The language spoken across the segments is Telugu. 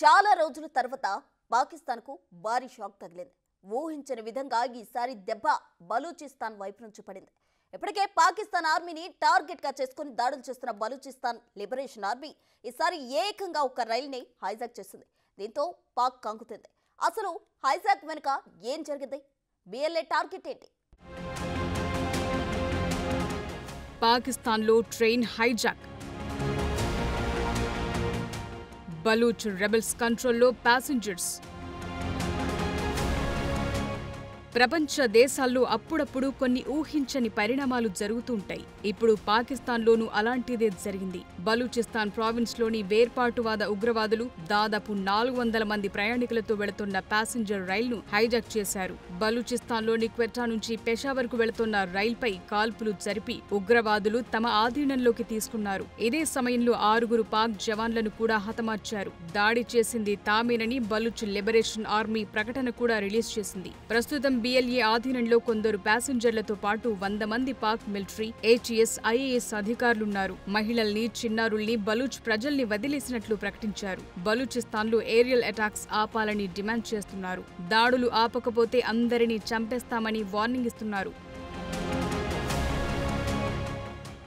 చాలా రోజుల తర్వాత పాకిస్తాన్కు భారీ షాక్ తగిలింది. ఊహించని విధంగా ఈసారి దెబ్బ బలూచిస్తాన్ వైపు నుంచి పడింది. ఇప్పటికే పాకిస్తాన్ ఆర్మీని టార్గెట్గా చేసుకుని దాడులు చేస్తున్న బలూచిస్తాన్ లిబరేషన్ ఆర్మీ ఈసారి ఏకంగా ఒక రైల్ని హైజాక్ చేసింది. దీంతో పాక్ కంగుతుంది. అసలు హైజాక్ వెనుక ఏం జరిగింది? బిఎల్ఏ టార్గెట్ ఏంటి? పాకిస్తాన్లో ట్రైన్ హైజాక్. బలూచ్ రెబెల్స్ కంట్రోల్లో ప్యాసింజర్స్. ప్రపంచ దేశాల్లో అప్పుడప్పుడు కొన్ని ఊహించని పరిణామాలు జరుగుతుంటాయి. ఇప్పుడు పాకిస్తాన్లోనూ అలాంటిదే జరిగింది. బలూచిస్తాన్ ప్రావిన్స్లోని వేర్పాటువాద ఉగ్రవాదులు దాదాపు 400 మంది ప్రయాణికులతో వెళుతున్న ప్యాసింజర్ రైలును హైజాక్ చేశారు. బలూచిస్తాన్లోని క్వెట్టా నుంచి పెషావర్కు వెళుతున్న రైల్పై కాల్పులు జరిపి ఉగ్రవాదులు తమ ఆధీనంలోకి తీసుకున్నారు. ఇదే సమయంలో 6 పాక్ జవాన్లను కూడా హతమార్చారు. దాడి చేసింది తామేనని బలూచ్ లిబరేషన్ ఆర్మీ ప్రకటన కూడా రిలీజ్ చేసింది. ప్రస్తుతం బిఎల్ఏ ఆధీనంలో కొందరు ప్యాసింజర్లతో పాటు 100 మంది పాక్ మిలిటరీ, ఏటీఎస్, ఐఏఎస్ అధికారులున్నారు. మహిళల్ని, చిన్నారుల్ని, బలూచ్ ప్రజల్ని వదిలేసినట్లు ప్రకటించారు. బలూచిస్తాన్లో ఏరియల్ అటాక్స్ ఆపాలని డిమాండ్ చేస్తున్నారు. దాడులు ఆపకపోతే అందరినీ చంపేస్తామని వార్నింగ్ ఇస్తున్నారు.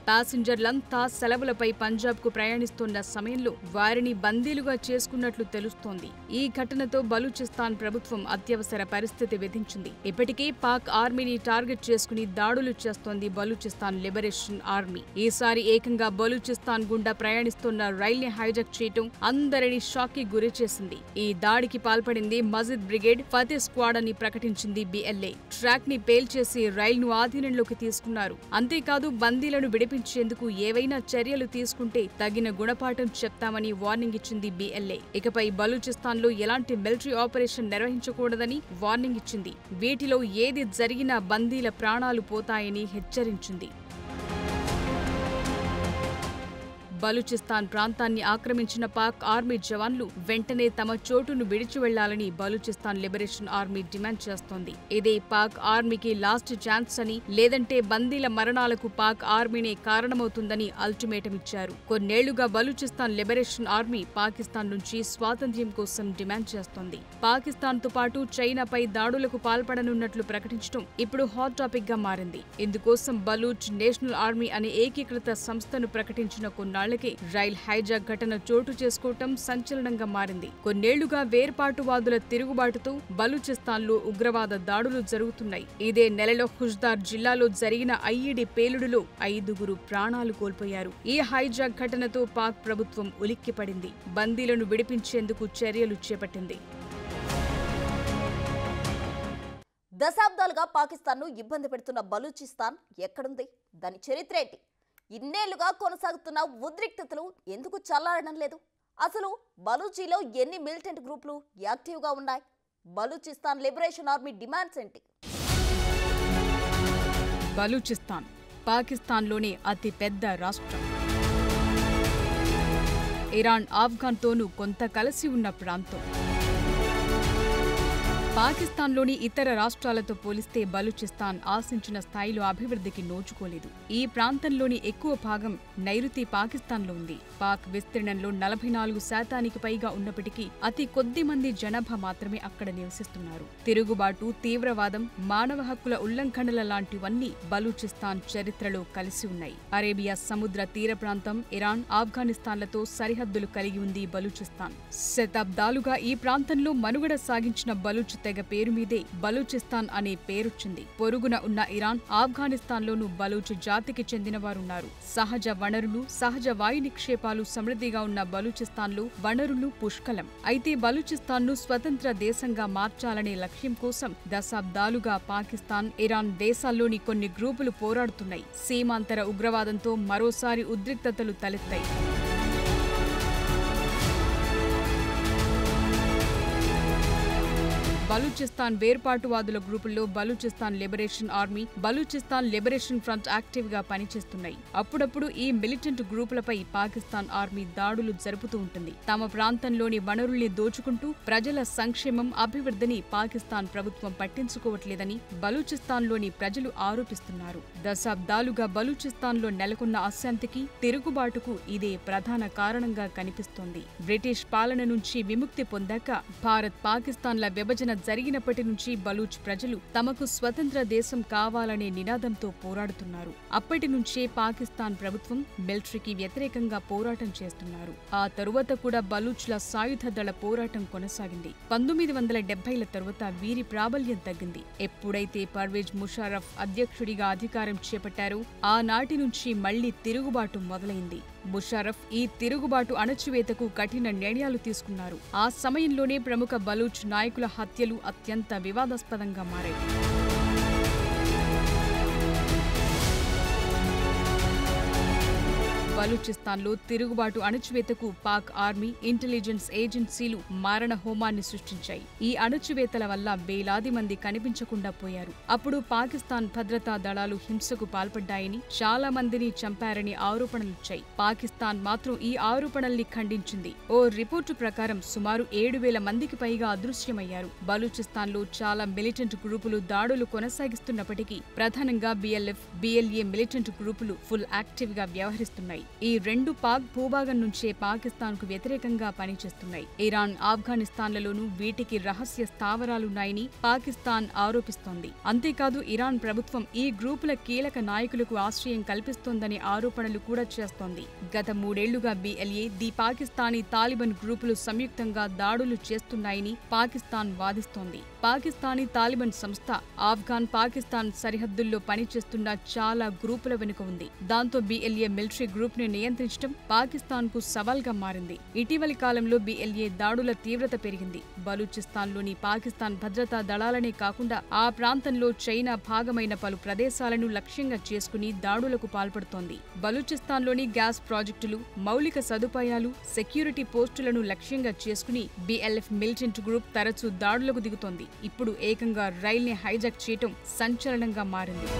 ప్యాసింజర్లంతా సెలవులపై పంజాబ్కు ప్రయాణిస్తున్న సమయంలో వారిని బందీలుగా చేసుకున్నట్లు తెలుస్తోంది. ఈ ఘటనతో బలూచిస్తాన్ ప్రభుత్వం అత్యవసర పరిస్థితి విధించింది. ఇప్పటికే పాక్ ఆర్మీని టార్గెట్ చేసుకుని దాడులు చేస్తోంది బలూచిస్తాన్ లిబరేషన్ ఆర్మీ. ఈసారి ఏకంగా బలూచిస్తాన్ గుండా ప్రయాణిస్తున్న రైల్ని హైజాక్ చేయటం అందరినీ షాక్కి గురి చేసింది. ఈ దాడికి పాల్పడింది మజిద్ బ్రిగేడ్ ఫతే స్క్వాడ్ అని ప్రకటించింది బిఎల్ఏ. ట్రాక్ ని పేల్చేసి రైలును ఆధీనంలోకి తీసుకున్నారు. అంతేకాదు బందీలను విడిపించేందుకు ఏవైనా చర్యలు తీసుకుంటే తగిన గుణపాఠం చెప్తామని వార్నింగ్ ఇచ్చింది బిఎల్ఏ. ఇకపై బలూచిస్తాన్లో ఎలాంటి మిలిటరీ ఆపరేషన్ నిర్వహించకూడదని వార్నింగ్ ఇచ్చింది. వీటిలో ఏది జరిగినా బందీల ప్రాణాలు పోతాయని హెచ్చరించింది. బలూచిస్తాన్ ప్రాంతాన్ని ఆక్రమించిన పాక్ ఆర్మీ జవాన్లు వెంటనే తమ చోటును విడిచి వెళ్లాలని బలూచిస్తాన్ లిబరేషన్ ఆర్మీ డిమాండ్ చేస్తోంది. ఇదే పాక్ ఆర్మీకి లాస్ట్ ఛాన్స్ అని, లేదంటే బందీల మరణాలకు పాక్ ఆర్మీనే కారణమవుతుందని అల్టిమేటం ఇచ్చారు. కొన్నేళ్లుగా బలూచిస్తాన్ లిబరేషన్ ఆర్మీ పాకిస్తాన్ నుంచి స్వాతంత్ర్యం కోసం డిమాండ్ చేస్తోంది. పాకిస్తాన్తో పాటు చైనాపై దాడులకు పాల్పడనున్నట్లు ప్రకటించడం ఇప్పుడు హాట్ టాపిక్ గా మారింది. ఇందుకోసం బలూచ్ నేషనల్ ఆర్మీ అనే ఏకీకృత సంస్థను ప్రకటించిన కొన్నాళ్లకే రైల్ హైజాక్ ఘటన చోటు చేసుకోవటం సంచలనంగా మారింది. కొన్నేళ్లుగా వేర్పాటువాదుల తిరుగుబాటుతో బలూచిస్తాన్లో ఉగ్రవాద దాడులు జరుగుతున్నాయి. ఇదే నెలలో ఖుజ్దార్ జిల్లాలో జరిగిన ఐఈడీ పేలుడులో 5 ప్రాణాలు కోల్పోయారు. ఈ హైజాక్ ఘటనతో పాక్ ప్రభుత్వం ఉలిక్కిపడింది. బందీలను విడిపించేందుకు చర్యలు చేపట్టింది. దశాబ్దాలుగా పాకిస్తాన్ను ఇబ్బంది పెడుతున్న బలూచిస్తాన్ ఎక్కడుంది? దాని చరిత్ర ఏంటి? ఇన్నేళ్లుగా కొనసాగుతున్న ఉద్రిక్తతలు ఎందుకు చల్లారడం లేదు? అసలు బలూచీలో ఎన్ని మిలిటెంట్ గ్రూపులు యాక్టివ్గా ఉన్నాయి? బలూచిస్తాన్ లిబరేషన్ ఆర్మీ డిమాండ్స్ ఏంటి? బలూచిస్తాన్ పాకిస్తాన్లోనే అతి పెద్ద రాష్ట్రం. ఇరాన్, ఆఫ్ఘన్తోనూ కొంత కలిసి ఉన్న ప్రాంతం. పాకిస్తాన్లోని ఇతర రాష్ట్రాలతో పోలిస్తే బలూచిస్తాన్ ఆశించిన స్థాయిలో అభివృద్ధికి నోచుకోలేదు. ఈ ప్రాంతంలోని ఎక్కువ భాగం నైరుతి పాకిస్తాన్లో ఉంది. పాక్ విస్తీర్ణంలో 44% పైగా ఉన్నప్పటికీ అతి కొద్ది మంది జనాభా మాత్రమే అక్కడ నివసిస్తున్నారు. తిరుగుబాటు, తీవ్రవాదం, మానవ హక్కుల ఉల్లంఘనల లాంటివన్నీ బలూచిస్తాన్ చరిత్రలో కలిసి ఉన్నాయి. అరేబియా సముద్ర తీర ప్రాంతం, ఇరాన్, ఆఫ్ఘనిస్తాన్లతో సరిహద్దులు కలిగి ఉంది బలూచిస్తాన్. శతాబ్దాలుగా ఈ ప్రాంతంలో మనుగడ సాగించిన బలూచ్ తెగ పేరు మీదే బలూచిస్తాన్ అనే పేరొచ్చింది. పొరుగున ఉన్న ఇరాన్, ఆఫ్ఘనిస్తాన్లోనూ బలూచ్ జాతికి చెందినవారున్నారు. సహజ వనరులు, సహజ వాయు నిక్షేపాలు సమృద్ధిగా ఉన్న బలూచిస్తాన్లో వనరులు పుష్కలం. అయితే బలూచిస్తాన్ను స్వతంత్ర దేశంగా మార్చాలనే లక్ష్యం కోసం దశాబ్దాలుగా పాకిస్తాన్, ఇరాన్ దేశాల్లోని కొన్ని గ్రూపులు పోరాడుతున్నాయి. సీమాంతర ఉగ్రవాదంతో మరోసారి ఉద్రిక్తతలు తలెత్తాయి. బలూచిస్తాన్ వేర్పాటువాదుల గ్రూపుల్లో Balochistan liberation army, Balochistan liberation front active గా పనిచేస్తున్నాయి. అప్పుడప్పుడు ఈ మిలిటెంట్ గ్రూపులపై పాకిస్తాన్ ఆర్మీ దాడులు జరుపుతూ ఉంటుంది. తమ ప్రాంతంలోని వనరుల్ని దోచుకుంటూ ప్రజల సంక్షేమం, అభివృద్ధిని పాకిస్తాన్ ప్రభుత్వం పట్టించుకోవట్లేదని బలూచిస్తాన్లోని ప్రజలు ఆరోపిస్తున్నారు. దశాబ్దాలుగా బలూచిస్తాన్లో నెలకొన్న అశాంతికి, తిరుగుబాటుకు ఇదే ప్రధాన కారణంగా కనిపిస్తోంది. బ్రిటిష్ పాలన నుంచి విముక్తి పొందాక భారత్ పాకిస్తాన్ల విభజన జరిగినప్పటి నుంచి బలూచ్ ప్రజలు తమకు స్వతంత్ర దేశం కావాలనే నినాదంతో పోరాడుతున్నారు. అప్పటి నుంచే పాకిస్తాన్ ప్రభుత్వం మిలిటరీకి వ్యతిరేకంగా పోరాటం చేస్తున్నారు. ఆ తరువాత కూడా బలూచ్ల సాయుధ దళ పోరాటం కొనసాగింది. 1970ల తరువాత వీరి ప్రాబల్యం తగ్గింది. ఎప్పుడైతే పర్వేజ్ ముషారఫ్ అధ్యక్షుడిగా అధికారం చేపట్టారో ఆనాటి నుంచి మళ్లీ తిరుగుబాటు మొదలైంది. ముషారఫ్ ఈ తిరుగుబాటు అణచివేతకు కఠిన నిర్ణయాలు తీసుకున్నారు. ఆ సమయంలోనే ప్రముఖ బలూచ్ నాయకుల హత్యలు అత్యంత వివాదాస్పదంగా మారాయి. బలూచిస్తాన్లో తిరుగుబాటు అణచివేతకు పాక్ ఆర్మీ, ఇంటెలిజెన్స్ ఏజెన్సీలు మారణ హోమాన్ని సృష్టించాయి. ఈ అణచివేతల వల్ల వేలాది మంది కనిపించకుండా పోయారు. అప్పుడు పాకిస్తాన్ భద్రతా దళాలు హింసకు పాల్పడ్డాయని, చాలా మందిని చంపారని ఆరోపణలొచ్చాయి. పాకిస్తాన్ మాత్రం ఈ ఆరోపణల్ని ఖండించింది. ఓ రిపోర్టు ప్రకారం సుమారు 7,000 మందికి పైగా అదృశ్యమయ్యారు. బలూచిస్తాన్లో చాలా మిలిటెంట్ గ్రూపులు దాడులు కొనసాగిస్తున్నప్పటికీ ప్రధానంగా BLF, BLA మిలిటెంట్ గ్రూపులు ఫుల్ యాక్టివ్ గా వ్యవహరిస్తున్నాయి. ఈ రెండు పాక్ భూభాగం నుంచే పాకిస్తాన్కు వ్యతిరేకంగా పనిచేస్తున్నాయి. ఇరాన్, ఆఫ్ఘనిస్తాన్లలోనూ వీటికి రహస్య స్థావరాలున్నాయని పాకిస్తాన్ ఆరోపిస్తోంది. అంతేకాదు ఇరాన్ ప్రభుత్వం ఈ గ్రూపుల కీలక నాయకులకు ఆశ్రయం కల్పిస్తోందనే ఆరోపణలు కూడా చేస్తోంది. గత 3 ఏళ్లుగా BLA, ది పాకిస్తానీ తాలిబాన్ గ్రూపులు సంయుక్తంగా దాడులు చేస్తున్నాయని పాకిస్తాన్ వాదిస్తోంది. పాకిస్తానీ తాలిబాన్ సంస్థ ఆఫ్ఘాన్, పాకిస్తాన్ సరిహద్దుల్లో పనిచేస్తున్న చాలా గ్రూపుల వెనుక ఉంది. దాంతో BLA మిలిటరీ గ్రూప్ ని నియంత్రించడం పాకిస్తాన్ కు సవాల్గా మారింది. ఇటీవలి కాలంలో BLA దాడుల తీవ్రత పెరిగింది. బలూచిస్తాన్లోని పాకిస్తాన్ భద్రతా దళాలనే కాకుండా ఆ ప్రాంతంలో చైనా భాగమైన పలు ప్రదేశాలను లక్ష్యంగా చేసుకుని దాడులకు పాల్పడుతోంది. బలూచిస్తాన్లోని గ్యాస్ ప్రాజెక్టులు, మౌలిక సదుపాయాలు, సెక్యూరిటీ పోస్టులను లక్ష్యంగా చేసుకుని BLF మిలిటెంట్ గ్రూప్ తరచూ దాడులకు దిగుతోంది. ఇప్పుడు ఏకంగా రైల్ని హైజాక్ చేయటం సంచలనంగా మారింది.